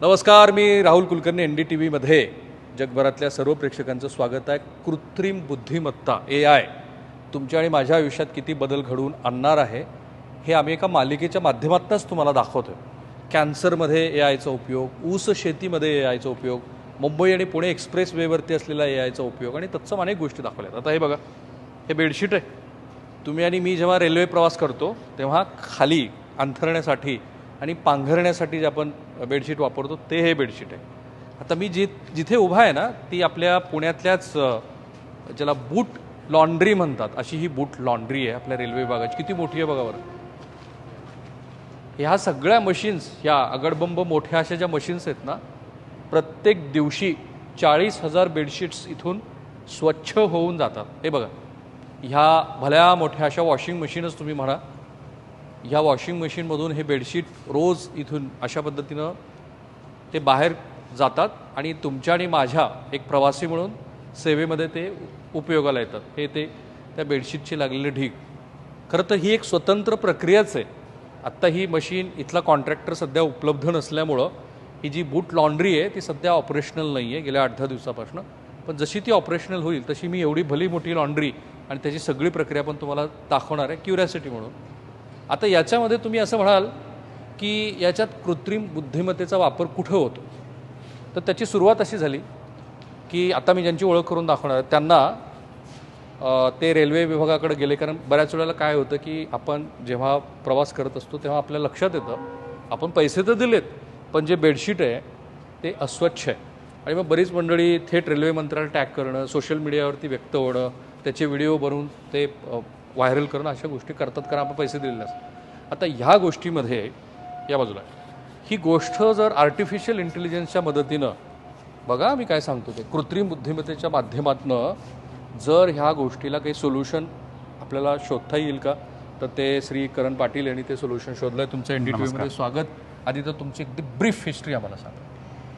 नमस्कार, मी राहुल कुलकर्णी NDTVमध्ये जगभरातल्या सर्व प्रेक्षकांचं स्वागत आहे. कृत्रिम बुद्धिमत्ता AI तुमच्या आणि माझ्या आयुष्यात किती बदल घडवून आणणार आहे हे आम्ही एका मालिकेच्या माध्यमातूनच तुम्हाला दाखवतोय. कॅन्सरमध्ये AIचा उपयोग, ऊस शेतीमध्ये AIचा उपयोग, मुंबई आणि पुणे एक्सप्रेस वेवरती असलेला AIचा उपयोग आणि तत्सम अनेक गोष्टी दाखवल्यात. आता हे बघा, हे बेडशीट आहे. तुम्ही आणि मी जेव्हा रेल्वे प्रवास करतो तेव्हा खाली अंथरण्यासाठी आणि पांघरण्यासाठी जे आपण बेडशीट वापरतो ते हे बेडशीट आहे. आता मी जिथे उभा आहे ना ती आपल्या पुण्यातल्याच ज्याला बूट लॉन्ड्री म्हणतात अशी ही बूट लॉन्ड्री आहे आपल्या रेल्वे विभागाची. किती मोठी आहे बघा बरं. ह्या सगळ्या मशीन्स, ह्या अगडबंब मोठ्या अशा ज्या मशीन्स आहेत ना, प्रत्येक दिवशी 40,000 बेडशीट्स इथून स्वच्छ होऊन जातात. हे बघा, ह्या भल्या मोठ्या अशा वॉशिंग मशीनच तुम्ही म्हणा, ह्या वॉशिंग मशीनमधून हे बेडशीट रोज इथून अशा पद्धतीनं ते बाहेर जातात आणि तुमच्या आणि माझ्या एक प्रवासी म्हणून सेवेमध्ये ते उपयोगाला येतात. हे ते त्या बेडशीटची लागलेले ढीग. खरं तर ही एक स्वतंत्र प्रक्रियाच आहे. आत्ता ही मशीन इथला कॉन्ट्रॅक्टर सध्या उपलब्ध नसल्यामुळं ही जी बूट लॉन्ड्री आहे ती सध्या ऑपरेशनल नाही आहे गेल्या 8-10 दिवसापासून. पण जशी ती ऑपरेशनल होईल तशी मी एवढी भली मोठी लॉन्ड्री आणि त्याची सगळी प्रक्रिया पण तुम्हाला दाखवणार आहे क्युरिओसिटी म्हणून. आता याच्यामध्ये तुम्ही असं म्हणाल की याच्यात कृत्रिम बुद्धिमत्तेचा वापर कुठं होतो, तर त्याची सुरुवात अशी झाली की आता मी ज्यांची ओळख करून दाखवणार आहे त्यांना ते रेल्वे विभागाकडे गेले. कारण बऱ्याच वेळेला काय होतं की आपण जेव्हा प्रवास करत असतो तेव्हा आपल्या लक्षात येतं आपण पैसे तर दिलेत पण जे बेडशीट आहे ते अस्वच्छ आहे. आणि मग बरीच मंडळी थेट रेल्वे मंत्र्याला टॅग करणं, सोशल मीडियावरती व्यक्त होणं, त्याचे व्हिडिओ बनवून ते व्हायरल करणं अशा गोष्टी करतात कारण आपण पैसे दिलेले असतात. आता ह्या गोष्टीमध्ये या बाजूला ही गोष्ट जर आर्टिफिशियल इंटेलिजन्सच्या मदतीनं, बघा मी काय सांगतो ते कृत्रिम बुद्धिमत्तेच्या माध्यमातनं जर ह्या गोष्टीला काही सोल्युशन आपल्याला शोधता येईल का, तर ते श्री करण पाटील यांनी ते सोल्युशन शोधलं आहे. तुमचं NDTVमध्ये स्वागत. आधी तर तुमची अगदी ब्रीफ हिस्ट्री आम्हाला सांगा.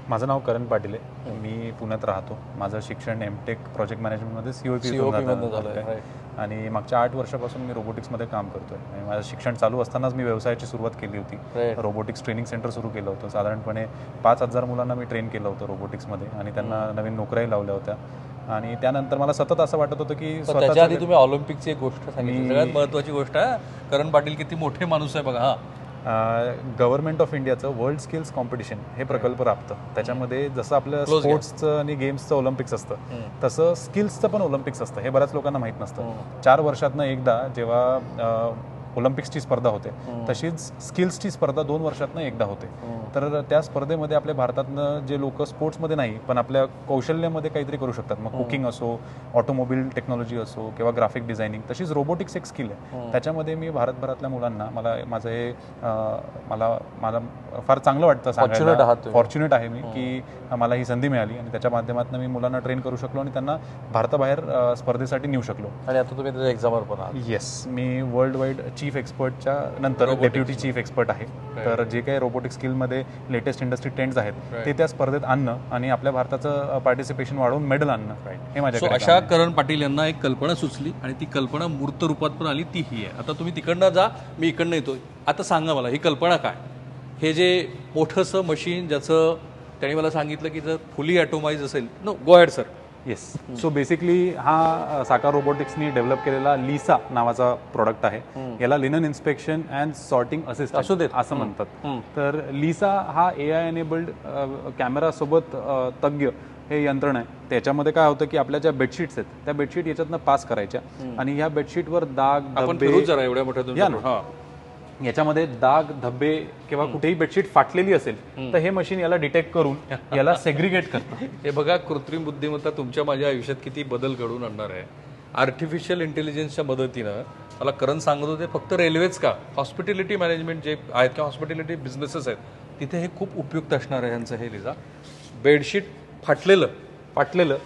माझं नाव करण पाटील आहे. मी पुण्यात राहतो. माझं शिक्षण MTech प्रोजेक्ट मॅनेजमेंटमध्ये COP झालं आहे आणि मागच्या 8 वर्षापासून मी रोबोटिक्समध्ये काम करतो आहे. आणि माझं शिक्षण चालू असतानाच मी व्यवसायाची सुरुवात केली होती. रोबोटिक्स ट्रेनिंग सेंटर सुरू केलं होतं. साधारणपणे 5,000 मुलांना मी ट्रेन केलं होतं रोबोटिक्समध्ये आणि त्यांना नवीन नोकऱ्याही लावल्या होत्या. आणि त्यानंतर मला सतत असं वाटत होतं की त्याच्या आधी तुम्ही ऑलिम्पिकची एक गोष्ट सांगितली, सगळ्यात महत्त्वाची गोष्ट आहे. करण पाटील किती मोठे माणूस आहे बघा. हा, गव्हर्नमेंट ऑफ इंडियाचं वर्ल्ड स्किल्स कॉम्पिटिशन हे प्रकल्प राबतं. त्याच्यामध्ये जसं आपलं स्पोर्ट्सचं आणि गेम्सचं ऑलिम्पिक्स असतं तसं स्किल्सचं पण ऑलिम्पिक्स असतं. हे बऱ्याच लोकांना माहीत नसतं. 4 वर्षातनं एकदा जेव्हा ओलंपिक्सची स्पर्धा होते तशीच स्किल्सची स्पर्धा 2 वर्षातनं एकदा होते. तर त्या स्पर्धेमध्ये आपल्या भारतातनं जे लोक स्पोर्ट्समध्ये नाही पण आपल्या कौशल्यामध्ये काहीतरी करू शकतात, मग कुकिंग असो, ऑटोमोबाईल टेक्नॉलॉजी असो किंवा ग्राफिक डिझायनिंग, तशीच रोबोटिक्स एक स्किल आहे. त्याच्यामध्ये मी भारतभरातल्या मुलांना, मला फार चांगलं वाटतं सांगायला, फॉर्च्युनेट आहे मी की मला ही संधी मिळाली आणि त्याच्या माध्यमातून मी मुलांना ट्रेन करू शकलो आणि त्यांना भारताबाहेर स्पर्धेसाठी नेऊ शकलो. आणि आता तुम्ही त्याच्या एक्झामवर पण आहात. येस, मी वर्ल्ड वाईड चीफ एक्सपर्टच्या नंतर डेप्युटी चीफ एक्सपर्ट आहे. तर जे काही रोबोटिक स्किलमध्ये लेटेस्ट इंडस्ट्री ट्रेंड्स आहेत ते त्या स्पर्धेत आणणं आणि आपल्या भारताचं पार्टिसिपेशन वाढवून मेडल आणणं हे माझ्याकडे. अशा करण पाटील यांना एक कल्पना सुचली आणि ती कल्पना मूर्त रूपात पण आली, ती ही आहे. आता तुम्ही तिकडनं जा, मी इकडनं येतो. आता सांगा मला ही कल्पना काय. हे जे मोठंसं मशीन ज्याचं त्यांनी मला सांगितलं की जर फुली ॲटोमाइज असेल. No, go ahead sir. Yes, so basically हा साकार रोबोटिक्सनी डेव्हलप केलेला लिसा नावाचा प्रोडक्ट आहे. याला linen inspection and sorting assistant असं म्हणतात. तर लिसा हा AI एनेबल्ड कॅमेरासोबत तज्ञ हे यंत्रण आहे. त्याच्यामध्ये काय होतं की आपल्या ज्या बेडशीट्स आहेत त्या बेडशीट याच्यातनं पास करायच्या आणि ह्या बेडशीटवर दाग धब्बे, एवढ्या मोठ्या याच्यामध्ये दाग धब्बे किंवा कुठेही बेडशीट फाटलेली असेल तर हे मशीन याला डिटेक्ट करून याला सेग्रिगेट करतं. हे बघा, कृत्रिम बुद्धिमत्ता तुमच्या माझ्या आयुष्यात किती बदल घडवून आणणार आहे. आर्टिफिशियल इंटेलिजन्सच्या मदतीनं मला करण सांगत होते फक्त रेल्वेच का, हॉस्पिटॅलिटी मॅनेजमेंट जे आहेत किंवा हॉस्पिटॅलिटी बिझनेसेस आहेत तिथे हे खूप उपयुक्त असणार आहे. यांचं हे लिजा बेडशीट फाटलेलं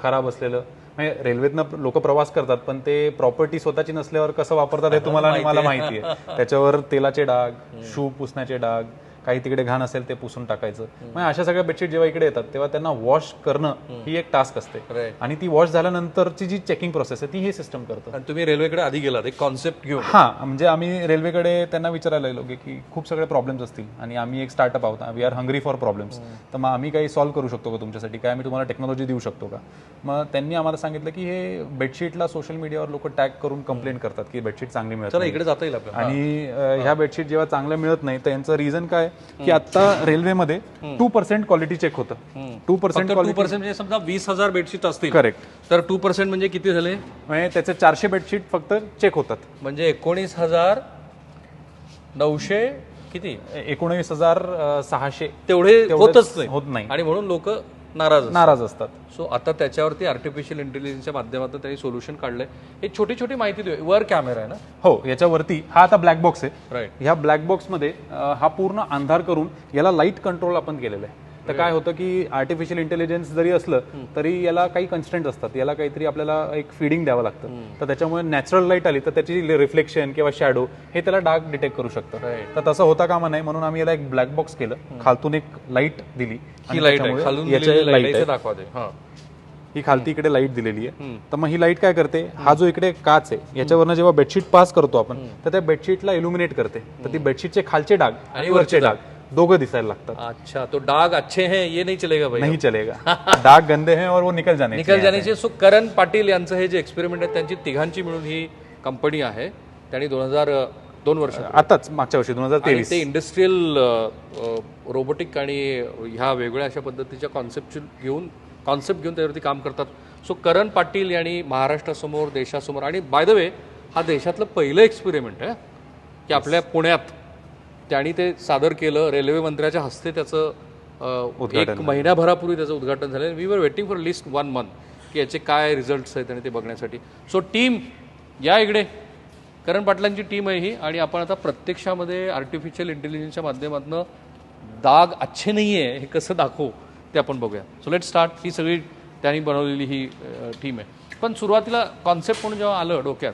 खराब असलेलं म्हणजे रेल्वेतनं लोक प्रवास करतात पण ते प्रॉपर्टी स्वतःची नसल्यावर कसं वापरतात हे तुम्हाला आणि मला माहिती आहे. त्याच्यावर तेलाचे डाग, शू पुसण्याचे डाग काही तिकडे घाण असेल ते पुसून टाकायचं. मग अशा सगळ्या बेडशीट जेव्हा इकडे येतात तेव्हा त्यांना वॉश करणं ही एक टास्क असते आणि ती वॉश झाल्यानंतरची जी चेकिंग प्रोसेस आहे ती हे सिस्टम करतं. आणि तुम्ही रेल्वेकडे आधी गेलात एक कॉन्सेप्ट घेऊन. हां, म्हणजे आम्ही रेल्वेकडे त्यांना विचारायला गेलो की खूप सगळे प्रॉब्लेम्स असतील आणि आम्ही एक स्टार्टअप आहोत, we are hungry for problems, तर मग आम्ही काही सॉल्व्ह करू शकतो का तुमच्यासाठी, काय आम्ही तुम्हाला टेक्नॉलॉजी देऊ शकतो का. मग त्यांनी आम्हाला सांगितलं की हे बेडशीटला सोशल मीडियावर लोक टॅग करून कंप्लेंट करतात की बेडशीट चांगली मिळत चला इकडे जाता येईल आपल्याला. आणि ह्या बेडशीट जेव्हा चांगलं मिळत नाही तर यांचं रिझन काय की आता रेल्वेमध्ये 2% क्वालिटी चेक होतं. 2% 2% म्हणजे समजा 20,000 बेडशीट असतील. करेक्ट. तर 2% म्हणजे किती झाले? म्हणजे त्याचे 400 बेडशीट फक्त चेक होतात. म्हणजे 19,900 किती 19,600 तेवढे होतच नाही. होत नाही आणि म्हणून लोक नाराज असतात. सो आता त्याच्यावरती आर्टिफिशियल इंटेलिजन्सच्या माध्यमातून त्यांनी सोल्युशन काढलंय. एक छोटी छोटी माहिती देऊ. वर कॅमेरा आहे ना? हो, याच्यावरती हा आता ब्लॅक बॉक्स आहे. राईट. ह्या ब्लॅक बॉक्समध्ये हा पूर्ण अंधार करून याला लाईट कंट्रोल आपण केलेलं आहे. तर काय होतं की आर्टिफिशियल इंटेलिजन्स जरी असलं तरी याला काही कन्स्टंट असतात, याला काहीतरी आपल्याला एक फीडिंग द्यावं लागतं. तर त्याच्यामुळे नॅचरल लाईट आली तर त्याची रिफ्लेक्शन किंवा शॅडो हे त्याला डार्क डिटेक्ट करू शकतं. तर तसं होता कामा नाही म्हणून आम्ही याला एक ब्लॅक बॉक्स केलं, खालतून एक लाईट दिली. ही लाईट आहे, खालून दिलेली लाईट आहे, दाखवा ते. हां, ही खालती इकडे लाईट दिलेली आहे. तर मग ही लाईट काय करते, हा जो इकडे काच आहे याच्यावरनं जेव्हा बेडशीट पास करतो आपण तर त्या बेडशीटला इल्युमिनेट करते. तर ती बेडशीटचे खालचे डाग आणि वरचे डाग दोघं दिसायला लागतात. अच्छा, तो डाग अच्छे हैं ये नहीं चलेगा भाई? नहीं चलेगा. डाग गंदे हैं और वो निकल जाने. सो करण पाटील यांचं हे जे एक्सपेरिमेंट आहे त्यांची तिघांची मिळून ही कंपनी आहे. त्यांनी 2002 वर्ष आताच मागच्या वर्षी 2023 ते इंडस्ट्रियल रोबोटिक आणि ह्या वेगळ्या अशा पद्धतीच्या कॉन्सेप्ट घेऊन त्यावरती काम करतात. सो करण पाटील यांनी महाराष्ट्रासमोर देशासमोर, आणि बाय द वे हा देशातलं पहिलं एक्सपेरिमेंट आहे की आपल्या पुण्यात त्यांनी ते सादर केलं. रेल्वे मंत्र्याच्या हस्ते त्याचं एक महिन्याभरापूर्वी त्याचं उद्घाटन झालं. We were waiting for list 1 month की याचे काय रिझल्ट्स आहेत आणि ते बघण्यासाठी. सो टीम या इकडे, करण पाटलांची टीम आहे ही, आणि आपण आता प्रत्यक्षामध्ये आर्टिफिशियल इंटेलिजन्सच्या माध्यमातून दाग अच्छे नाही आहे हे कसं दाखवू ते आपण बघूया. So let start. ही सगळी त्यांनी बनवलेली ही टीम आहे. पण सुरुवातीला कॉन्सेप्ट म्हणून जेव्हा आलं डोक्यात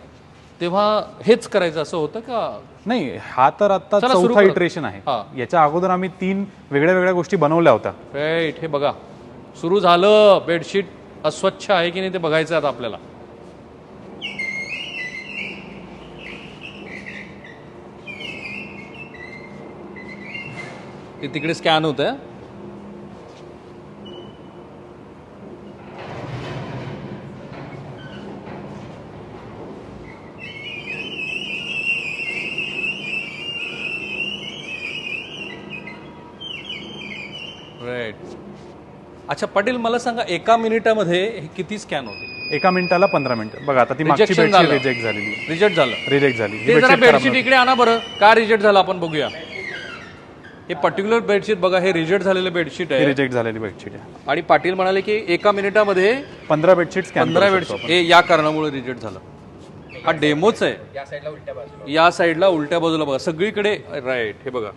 तेव्हा हेच करायचं असं होतं का? नाही, हा तर आता चौथा इटरेशन आहे. याच्या अगोदर आम्ही 3 वेगळ्या गोष्टी बनवल्या होत्या. राईट. हे बघा सुरू झालं. बेडशीट अस्वच्छ आहे की नाही ते बघायचं आता आपल्याला. ते तिकडे स्कॅन होत आहे. राईट. अच्छा पाटील, मला सांगा एका मिनिटामध्ये हे किती स्कॅन होते? एका मिनिटाला 15 मिनिट. बघा आता ती मागची बेडशीट रिजेक्ट झालेली. रिजेक्ट झाली. ते जरा बेडशीट इकडे आणा बरं. का रिजेक्ट झालं आपण बघूया. हे पर्टिक्युलर बेडशीट बघा, हे रिजेक्ट झालेलं बेडशीट आहे. रिजेक्ट झालेली बेडशीट आहे. आणि पाटील म्हणाले की एका मिनिटामध्ये 15 बेडशीट स्कॅन. 15 बेडशीट. हे या कारणामुळे रिजेक्ट झालं. हा डेमोच आहे. या साईडला उलट्या बाजूला बघा सगळीकडे. राईट. हे बघा,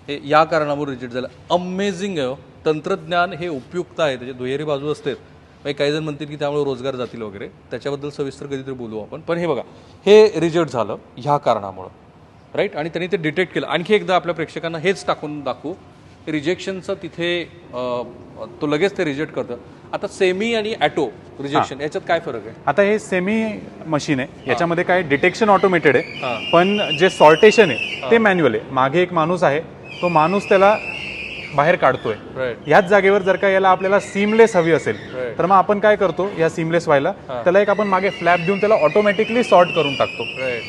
हे या कारणामुळे रिजेक्ट झालं. अमेझिंग आहे. तंत्रज्ञान हे उपयुक्त आहे, त्याची दुहेरी बाजू असते. काही जण म्हणतील की त्यामुळे रोजगार जातील वगैरे, त्याच्याबद्दल सविस्तर कधीतरी बोलू आपण. पण हे बघा, हे रिजेक्ट झालं ह्या कारणामुळं. राईट. आणि त्यांनी ते डिटेक्ट केलं. आणखी एकदा आपल्या प्रेक्षकांना हेच टाकून दाखवू. रिजेक्शनचं तिथे तो लगेच ते रिजेक्ट करतं. आता सेमी आणि ॲटो रिजेक्शन याच्यात काय फरक आहे? आता हे सेमी मशीन आहे, याच्यामध्ये काय डिटेक्शन ऑटोमेटेड आहे, पण जे सॉर्टेशन आहे ते मॅन्युअल आहे. मागे एक माणूस आहे, तो माणूस त्याला बाहेर काढतोय. ह्याच जागेवर जर का याला आपल्याला सीमलेस हवी असेल तर मग आपण काय करतो, या सीमलेस व्हायला त्याला एक आपण मागे फ्लॅप देऊन त्याला ऑटोमॅटिकली सॉर्ट करून टाकतो.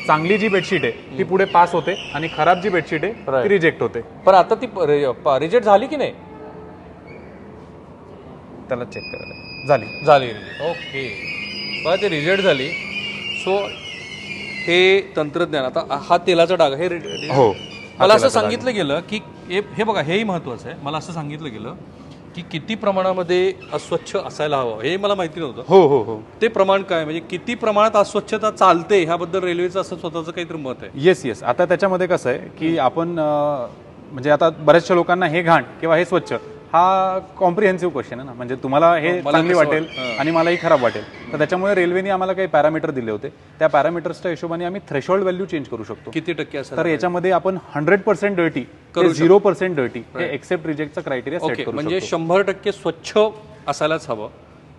चांगली जी बेडशीट आहे ती पुढे पास होते आणि खराब जी बेडशीट आहे ती रिजेक्ट होते. पण आता ती रिजेक्ट झाली की नाही? त्याला चेक करायला झाली. ओके, बघा ते रिजेक्ट झाली. सो हे तंत्रज्ञान. आता हा तेलाचा डाग हे हो. मला असं सांगितलं गेलं की हे बघा, हेही महत्वाचं आहे. मला असं सांगितलं गेलं की किती प्रमाणामध्ये अस्वच्छ असायला हवं हे मला माहिती नव्हतं. हो. ते प्रमाण काय, म्हणजे किती प्रमाणात अस्वच्छता चालते ह्याबद्दल रेल्वेचं असं स्वतःचं काहीतरी मत आहे? येस. आता त्याच्यामध्ये कसं आहे की आपण म्हणजे आता बऱ्याचशा लोकांना हे घाण किंवा हे स्वच्छ हा कॉम्प्रिहेन्सिव्ह क्वेश्चन आहे ना, म्हणजे तुम्हाला हे मला चांगली कसं वाटेल आणि मलाही खराब वाटेल. तर त्याच्यामुळे रेल्वेने आम्हाला काही पॅरामीटर दिले होते. त्या पॅरामीटर्सच्या हिशोबाने आम्ही थ्रेशोल्ड व्हॅल्यू चेंज करू शकतो. किती टक्के असेल? तर याच्यामध्ये आपण 100% डर्टी ते 0% डर्टी हे एक्सेप्ट रिजेक्टचा क्रायटेरिया सेट करू म्हणजे 100% स्वच्छ असायलाच हवं.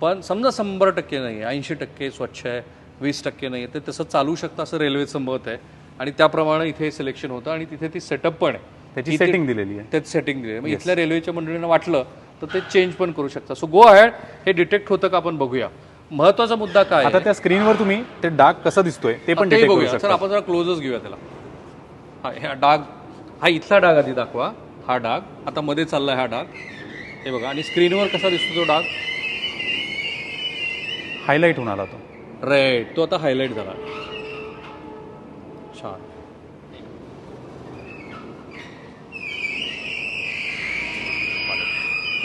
पण समजा 100% नाही, 80% स्वच्छ आहे, 20% नाही, तर तसं चालू शकतं असं रेल्वेचं मत आहे. आणि त्याप्रमाणे इथे सिलेक्शन होतं आणि तिथे ती सेटअप पण आहे, त्याची सेटिंग दिलेली आहे. तेच सेटिंग दिली आहे. मग इथल्या रेल्वेच्या मंडळींना वाटलं तर ते चेंज पण करू शकता. So go ahead. हे डिटेक्ट होतं का आपण बघूया. महत्वाचा मुद्दा काय आता त्या स्क्रीनवर तुम्ही ते डाग कसं दिसतोय ते पण डिटेक्ट करू बघूया. शकता. सर आपण जरा क्लोजच घेऊया त्याला. हा डाग, हा इथला डाग आधी दाखवा. हा डाग आता मध्ये चाललाय हा डाग, हे बघा. आणि स्क्रीनवर कसा दिसतो तो डाग? हायलाइट होऊन आला तो. राईट, तो आता हायलाइट झाला. छान.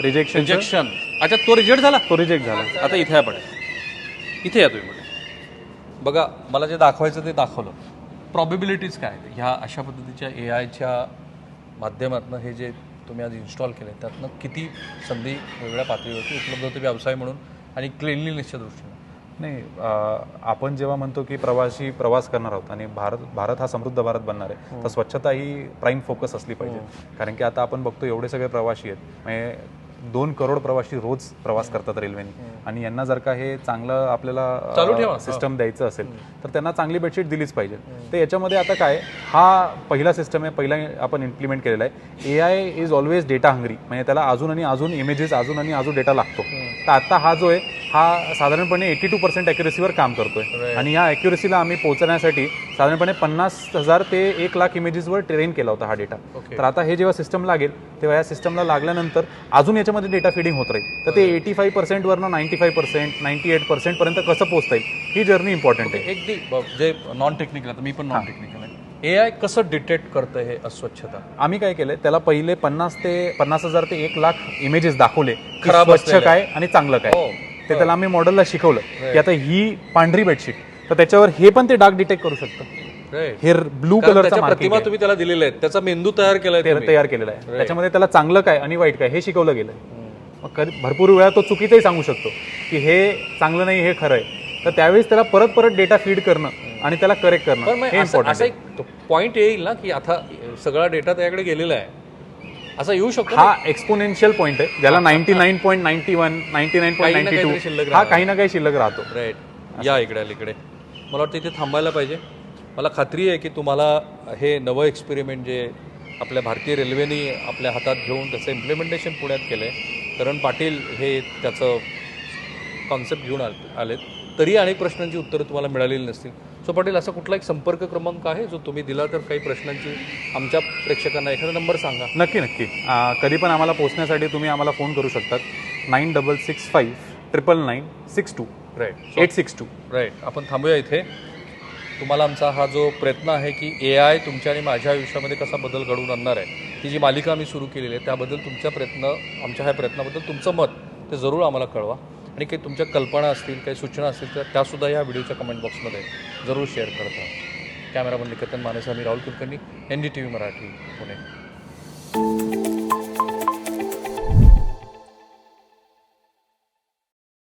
रिजेक्शन. अच्छा, तो रिजेक्ट झाला. तो रिजेक्ट झाला. आता इथे आपण इथे या तुम्ही. बघा, मला जे दाखवायचं ते दाखवलं. प्रॉबिबिलिटीज काय आहेत ह्या अशा पद्धतीच्या AIच्या माध्यमातून हे जे तुम्ही आज इन्स्टॉल केले त्यातनं किती संधी वेगळ्या पातळीवरती उपलब्ध होते व्यवसाय म्हणून आणि क्लिनलीनेसच्या दृष्टीने? नाही, आपण जेव्हा म्हणतो की प्रवासी प्रवास करणार आहोत आणि भारत हा समृद्ध भारत बनणार आहे, तर स्वच्छता ही प्राईम फोकस असली पाहिजे. कारण की आता आपण बघतो एवढे सगळे प्रवासी आहेत, म्हणजे 2 करोड प्रवासी रोज प्रवास करतात रेल्वेने. आणि यांना जर का हे चांगलं आपल्याला सिस्टम द्यायचं असेल तर त्यांना चांगली बेडशीट दिलीच पाहिजे. तर याच्यामध्ये आता काय, हा पहिला सिस्टम आहे, पहिला आपण इम्प्लिमेंट केलेला आहे. AI is always data hungry, म्हणजे त्याला अजून आणि अजून इमेजेस, अजून आणि अजून डेटा लागतो. तर आता हा जो आहे हा साधारणपणे 82% ॲक्युरेसीवर काम करतोय. आणि या ॲक्युरेसीला आम्ही पोहोचण्यासाठी साधारणपणे 50,000 ते 1,00,000 इमेजेसवर ट्रेन केला होता हा डेटा. तर आता हे जेव्हा सिस्टम लागेल तेव्हा या सिस्टमला लागल्यानंतर अजून याच्यामध्ये डेटा फिडिंग होत राहील. तर ते 85% वरनं 95%, 98% पर्यंत कसं पोहोचता येईल, ही जर्नी इम्पॉर्टंट आहे. एक जे नॉन टेक्निकल, आता मी पण नॉन टेक्निकल आहे, AI कसं डिटेक्ट करतं हे अस्वच्छता? आम्ही काय केलंय, त्याला पहिले 50,000 ते 1,00,000 इमेजेस दाखवले, खराब स्वच्छ काय आणि चांगलं काय. ते त्याला आम्ही मॉडेलला शिकवलं की आता ही पांढरी बेडशीट, तर त्याच्यावर हे पण ते डाग डिटेक्ट करू शकतं. हे ब्लू कलरचा प्रतिमा तुम्ही त्याला दिलेले आहेत, त्याचा मेंदू तयार केलाय, तयार केलेला आहे. त्याच्यामध्ये त्याला चांगलं काय आणि वाईट काय हे शिकवलं गेलंय. मग भरपूर वेळा तो चुकीचंही सांगू शकतो की हे चांगलं नाही, हे खरं आहे. तर त्यावेळेस त्याला परत डेटा फीड करणं आणि त्याला करेक्ट करणं हे इम्पॉर्टंट असा एक पॉईंट येईल ना की आता सगळा डेटा त्याकडे गेलेला आहे, असं येऊ शकतो. हा एक्सपोनेन्शियल पॉईंट आहे, ज्याला 99.91, 99.92 हा काही ना काही शिल्लक राहतो. राईट. या इकडे मला वाटतं इथे थांबायला पाहिजे. मला खात्री आहे की तुम्हाला हे नवं एक्सपेरिमेंट जे आपल्या भारतीय रेल्वेने आपल्या हातात घेऊन त्याचं इम्प्लिमेंटेशन पुण्यात केलं आहे, करण पाटील हे त्याचं कॉन्सेप्ट घेऊन आलेत, तरी अनेक प्रश्नांची उत्तरं तुम्हाला मिळालेली नसतील. सो पाटील, असा कुठला एक संपर्क क्रमांक आहे जो तुम्ही दिला तर काही प्रश्नांची आमच्या प्रेक्षकांना एखादा नंबर सांगा. नक्की कधी पण आम्हाला पोहोचण्यासाठी तुम्ही आम्हाला फोन करू शकतात. 9665999962. राईट. 862. राईट. आपण थांबूया इथे. तुम्हाला आमचा हा जो प्रयत्न आहे की AI तुमच्या आणि माझ्या आयुष्यामध्ये कसा बदल घडवून आणणार आहे, ती जी मालिका आम्ही सुरू केलेली आहे, त्याबद्दल आमच्या ह्या प्रयत्नाबद्दल तुमचं मत ते जरूर आम्हाला कळवा. आणि काही तुमच्या कल्पना असतील, काही सूचना असतील तर त्यासुद्धा या व्हिडिओच्या कमेंट बॉक्समध्ये जरूर शेअर करत राहा. कॅमेरामन निकेतन मानेसह मी राहुल कुलकर्णी, NDTV मराठी, पुणे.